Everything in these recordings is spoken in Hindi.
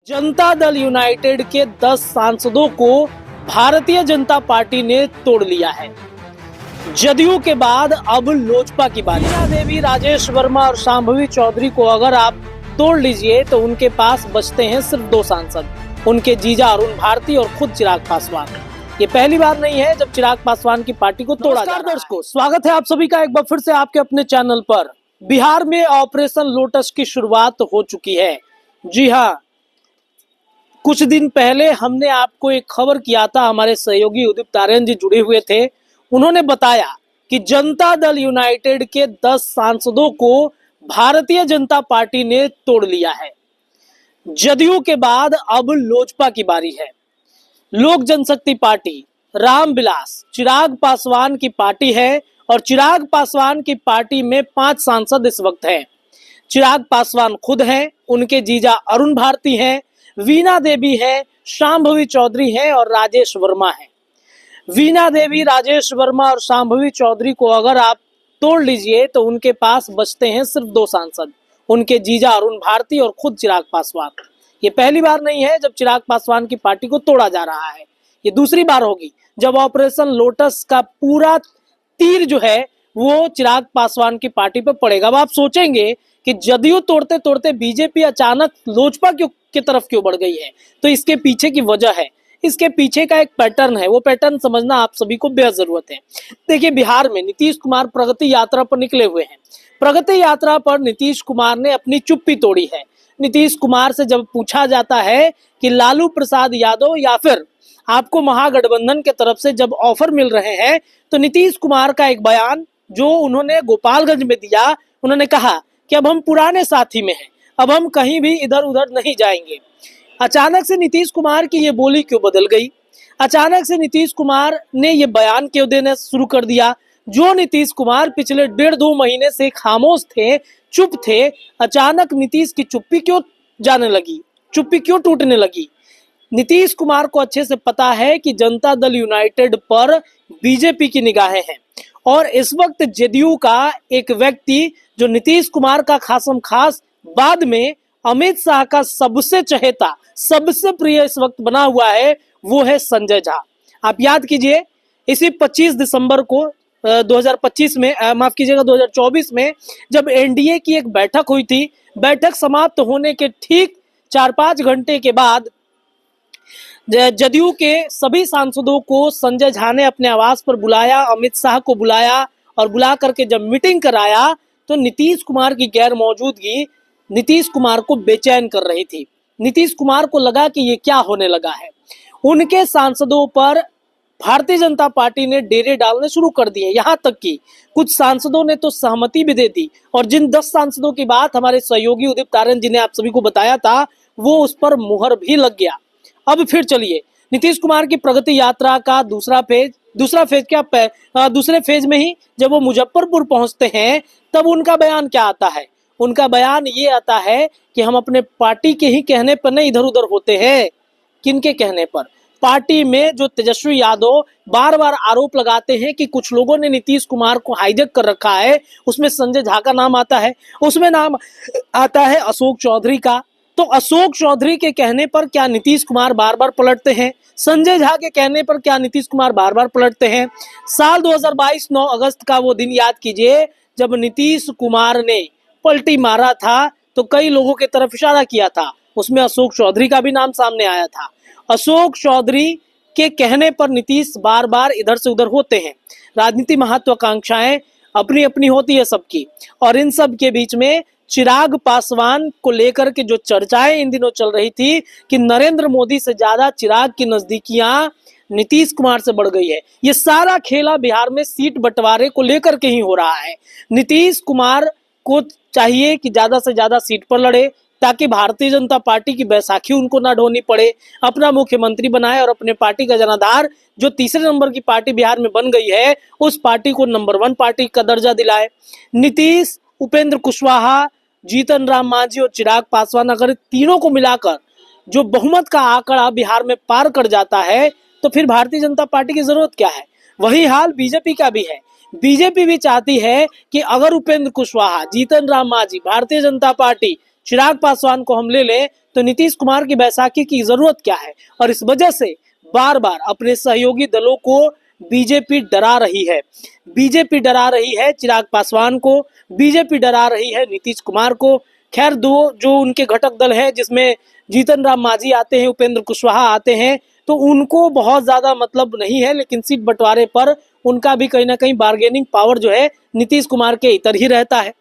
जनता दल यूनाइटेड के 10 सांसदों को भारतीय जनता पार्टी ने तोड़ लिया है। जदयू के बाद अब लोजपा की बारी। वीणा देवी, राजेश वर्मा और शांभवी चौधरी को अगर आप तोड़ लीजिए तो उनके पास बचते हैं सिर्फ 2 सांसद, उनके जीजा अरुण भारती और खुद चिराग पासवान। ये पहली बार नहीं है जब चिराग पासवान की पार्टी को तोड़ा जा रहा है। दर्शकों, स्वागत है आप सभी का एक बार फिर से आपके अपने चैनल पर। बिहार में ऑपरेशन लोटस की शुरुआत हो चुकी है। जी हाँ, कुछ दिन पहले हमने आपको एक खबर किया था, हमारे सहयोगी उदित तारेन जी जुड़े हुए थे। उन्होंने बताया कि जनता दल यूनाइटेड के 10 सांसदों को भारतीय जनता पार्टी ने तोड़ लिया है। जदयू के बाद अब लोजपा की बारी है। लोक जनशक्ति पार्टी, रामविलास, चिराग पासवान की पार्टी है और चिराग पासवान की पार्टी में 5 सांसद इस वक्त हैं। चिराग पासवान खुद हैं, उनके जीजा अरुण भारती हैं, वीणा देवी है, शांभवी चौधरी है और राजेश वर्मा है। वीणा देवी, राजेश वर्मा और शांभवी चौधरी को अगर आप तोड़ लीजिए तो उनके पास बचते हैं सिर्फ 2 सांसद, उनके जीजा अरुण भारती और खुद चिराग पासवान। ये पहली बार नहीं है जब चिराग पासवान की पार्टी को तोड़ा जा रहा है, ये दूसरी बार होगी जब ऑपरेशन लोटस का पूरा तीर जो है वो चिराग पासवान की पार्टी पर पड़ेगा। अब आप सोचेंगे कि जदयू तोड़ते तोड़ते बीजेपी अचानक लोजपा की तरफ क्यों बढ़ गई है, तो इसके पीछे की वजह है, इसके पीछे का एक पैटर्न है। वो पैटर्न समझना आप सभी को बेहद जरूरत है। देखिए, बिहार में नीतीश कुमार प्रगति यात्रा पर निकले हुए हैं। प्रगति यात्रा पर नीतीश कुमार ने अपनी चुप्पी तोड़ी है। नीतीश कुमार से जब पूछा जाता है कि लालू प्रसाद यादव या फिर आपको महागठबंधन के तरफ से जब ऑफर मिल रहे हैं, तो नीतीश कुमार का एक बयान जो उन्होंने गोपालगंज में दिया, उन्होंने कहा कि अब हम पुराने साथी में हैं, अब हम कहीं भी इधर उधर नहीं जाएंगे। अचानक से नीतीश कुमार की ये बोली क्यों बदल गई? अचानक से नीतीश कुमार ने ये बयान क्यों देना शुरू कर दिया? जो नीतीश कुमार पिछले 1.5-2 महीने से खामोश थे, चुप थे, अचानक नीतीश की चुप्पी क्यों जाने लगी, चुप्पी क्यों टूटने लगी? नीतीश कुमार को अच्छे से पता है कि जनता दल यूनाइटेड पर बीजेपी की निगाहें हैं और इस वक्त जदयू का एक व्यक्ति जो नीतीश कुमार का खासम खास बाद में अमित शाह का सबसे चहेता, सबसे प्रिय इस वक्त बना हुआ है, वो है संजय झा। आप याद कीजिए, इसी 25 दिसंबर को 2025 में, माफ कीजिएगा 2024 में, जब एनडीए की एक बैठक हुई थी, बैठक समाप्त होने के ठीक 4-5 घंटे के बाद जदयू के सभी सांसदों को संजय झा ने अपने आवास पर बुलाया, अमित शाह को बुलाया और बुला करके जब मीटिंग कराया तो नीतीश कुमार की गैर मौजूदगी नीतीश कुमार को बेचैन कर रही थी। नीतीश कुमार को लगा कि ये क्या होने लगा है। उनके सांसदों पर भारतीय जनता पार्टी ने डेरे डालने शुरू कर दिए, यहाँ तक कि कुछ सांसदों ने तो सहमति भी दे दी और जिन 10 सांसदों की बात हमारे सहयोगी उदित तारेन जी ने आप सभी को बताया था, वो उस पर मुहर भी लग गया। अब फिर चलिए, नीतीश कुमार की प्रगति यात्रा का दूसरे फेज में ही जब वो मुजफ्फरपुर पहुंचते हैं तब उनका बयान क्या आता है? उनका बयान ये आता है कि हम अपने पार्टी के ही कहने पर नहीं इधर उधर होते हैं। किनके कहने पर? पार्टी में जो तेजस्वी यादव बार बार आरोप लगाते हैं कि कुछ लोगों ने नीतीश कुमार को हाईजैक कर रखा है, उसमें संजय झा का नाम आता है, उसमें नाम आता है अशोक चौधरी का। तो अशोक चौधरी के कहने पर क्या नीतीश कुमार बार बार पलटते हैं? संजय झा के कहने पर क्या नीतीश कुमार बार बार पलटते हैं? साल 2022 9 अगस्त का वो दिन याद कीजिए जब नीतीश कुमार ने पलटी मारा था तो कई लोगों के तरफ इशारा किया था, उसमें अशोक चौधरी का भी नाम सामने आया था। अशोक चौधरी के कहने पर नीतीश बार बार इधर से उधर होते हैं। राजनीति महत्वाकांक्षाएं अपनी अपनी होती है सबकी, और इन सब के बीच में चिराग पासवान को लेकर के जो चर्चाएं इन दिनों चल रही थी कि नरेंद्र मोदी से ज्यादा चिराग की नजदीकियां नीतीश कुमार से बढ़ गई है, ये सारा खेला बिहार में सीट बंटवारे को लेकर के ही हो रहा है। नीतीश कुमार को चाहिए कि ज्यादा से ज्यादा सीट पर लड़े ताकि भारतीय जनता पार्टी की बैसाखी उनको ना ढोनी पड़े, अपना मुख्यमंत्री बनाए और अपने पार्टी का जनाधार जो तीसरे नंबर की पार्टी बिहार में बन गई है उस पार्टी को नंबर 1 पार्टी का दर्जा दिलाए। नीतीश, उपेंद्र कुशवाहा, जीतन राम मांझी और चिराग पासवान, अगर तीनों को मिलाकर जो बहुमत का आंकड़ा बिहार में पार कर जाता है तो फिर भारतीय जनता पार्टी की जरूरत क्या है? वही हाल बीजेपी का भी है। बीजेपी भी चाहती है कि अगर उपेंद्र कुशवाहा, जीतन राम मांझी, भारतीय जनता पार्टी चिराग पासवान को हम ले लें तो नीतीश कुमार की बैसाखी की जरूरत क्या है, और इस वजह से बार बार अपने सहयोगी दलों को बीजेपी डरा रही है। बीजेपी डरा रही है चिराग पासवान को, बीजेपी डरा रही है नीतीश कुमार को। खैर, दो जो उनके घटक दल है जिसमें जीतन राम मांझी आते हैं, उपेंद्र कुशवाहा आते हैं, तो उनको बहुत ज्यादा मतलब नहीं है, लेकिन सीट बंटवारे पर उनका भी कहीं ना कहीं बार्गेनिंग पावर जो है नीतीश कुमार के इतर ही रहता है।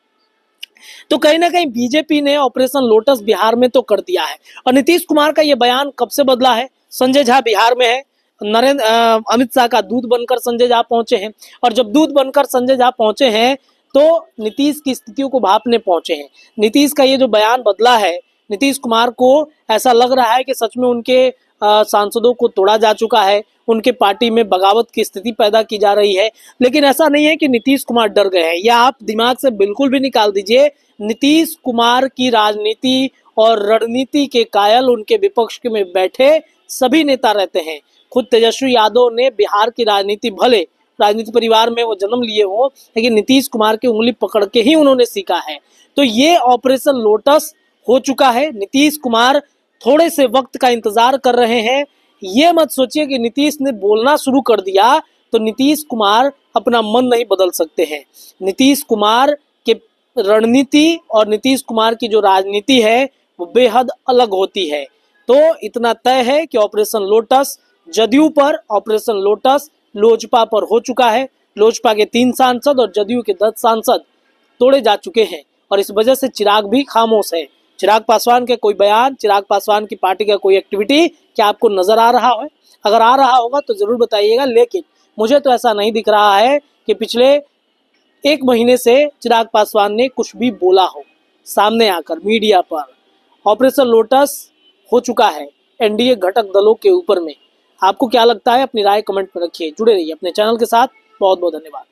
तो कहीं ना कहीं बीजेपी ने ऑपरेशन लोटस बिहार में तो कर दिया है। और नीतीश कुमार का ये बयान कब से बदला है? संजय झा बिहार में है, अमित शाह का दूध बनकर संजय झा पहुंचे हैं, और जब दूध बनकर संजय झा पहुंचे हैं तो नीतीश की स्थितियों को भांपने पहुंचे हैं। नीतीश का ये जो बयान बदला है, नीतीश कुमार को ऐसा लग रहा है कि सच में उनके सांसदों को तोड़ा जा चुका है, उनके पार्टी में बगावत की स्थिति पैदा की जा रही है। लेकिन ऐसा नहीं है कि नीतीश कुमार डर गए हैं, यह आप दिमाग से बिल्कुल भी निकाल दीजिए। नीतीश कुमार की राजनीति और रणनीति के कायल उनके विपक्ष में बैठे सभी नेता रहते हैं। खुद तेजस्वी यादव ने बिहार की राजनीति, भले राजनीति परिवार में वो जन्म लिए हो, लेकिन नीतीश कुमार की उंगली पकड़ के ही उन्होंने सीखा है। तो ये ऑपरेशन लोटस हो चुका है। नीतीश कुमार थोड़े से वक्त का इंतजार कर रहे हैं। ये मत सोचिए कि नीतीश ने बोलना शुरू कर दिया तो नीतीश कुमार अपना मन नहीं बदल सकते हैं। नीतीश कुमार के रणनीति और नीतीश कुमार की जो राजनीति है वो बेहद अलग होती है। तो इतना तय है कि ऑपरेशन लोटस जदयू पर, ऑपरेशन लोटस लोजपा पर हो चुका है। लोजपा के 3 सांसद और जदयू के 10 सांसद तोड़े जा चुके हैं, और इस वजह से चिराग भी खामोश है। चिराग पासवान के कोई बयान, चिराग पासवान की पार्टी का कोई एक्टिविटी क्या आपको नजर आ रहा है? अगर आ रहा होगा तो जरूर बताइएगा, लेकिन मुझे तो ऐसा नहीं दिख रहा है कि पिछले 1 महीने से चिराग पासवान ने कुछ भी बोला हो सामने आकर मीडिया पर। ऑपरेशन लोटस हो चुका है एनडीए घटक दलों के ऊपर में। आपको क्या लगता है? अपनी राय कमेंट में रखिए। जुड़े रहिए अपने चैनल के साथ। बहुत बहुत धन्यवाद।